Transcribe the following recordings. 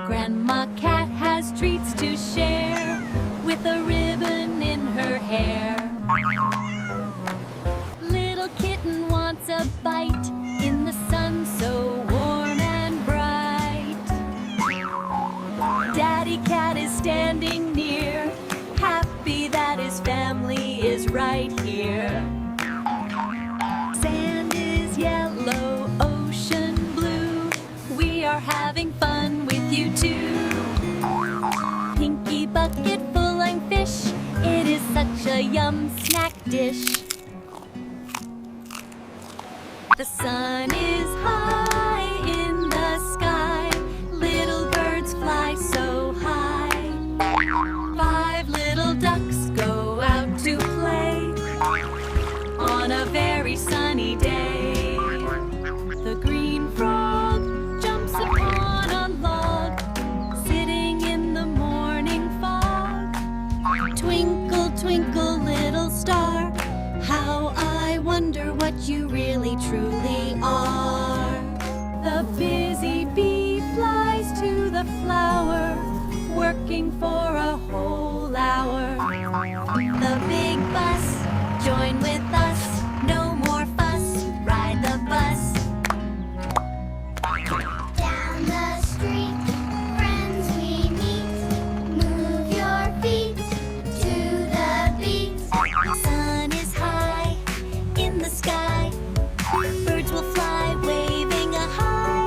Grandma Cat has treats to share with a ribbon in her hair. Little Kitten wants a bite in the sun so warm and bright. Daddy Cat is standing near, happy that his family is right here. Sand is yellow, ocean blue, we are having fun with you too. Pinky bucket full of fish, it is such a yum snack dish. The sun is high in the sky, little birds fly so high. 5 little ducks go out to play on a very sunny day. The green frog jumps upon a log, sitting in the morning fog. Twinkle, twinkle, little star, how I wonder what you really truly are. The busy bee flies to the flower, working for a whole hour. The big bus, join with us, no more fuss, ride the bus. Down the street, friends we meet, move your feet to the beat. The sun is high in the sky, birds will fly waving a hi.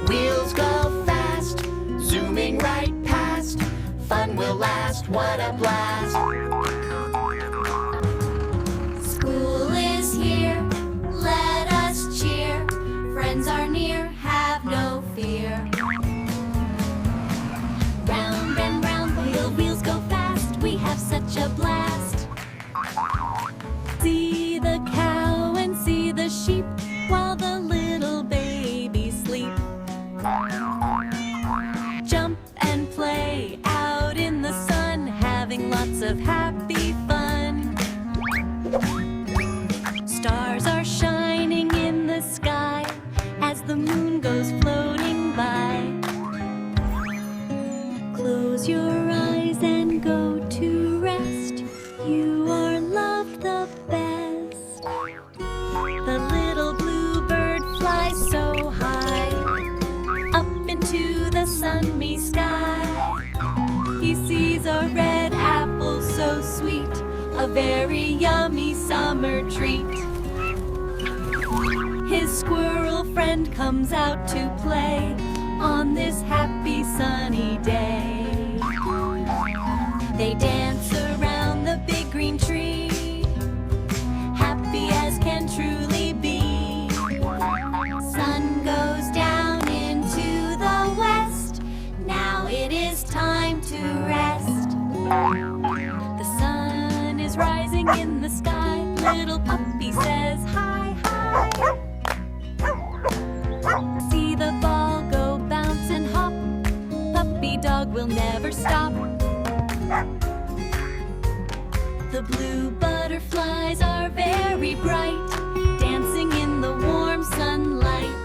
Wheels go fast, zooming right past. Fun will last, what a blast. School is here, let us cheer. Friends are near, have no fear. Round and round, wheels go fast. We have such a blast. See the cow and see the sheep while the little babies sleep. Jump and play out in the sun, having lots of happy fun. Stars are shining in the sky as the moon goes floating by. Close your eyes and go to rest. You are loved the best. The little bluebird flies so high, up into the sunny sky. He sees a red apple so sweet, a very yummy summer treat. His squirrel friend comes out to play on this happy sunny day. They dance around the big green tree, happy as can truly be. Sun goes down into the west, now it is time to rest. The sun is rising in the sky, little puppy says hi, hi. See the ball go bounce and hop, puppy dog will never stop. The blue butterflies are very bright, dancing in the warm sunlight.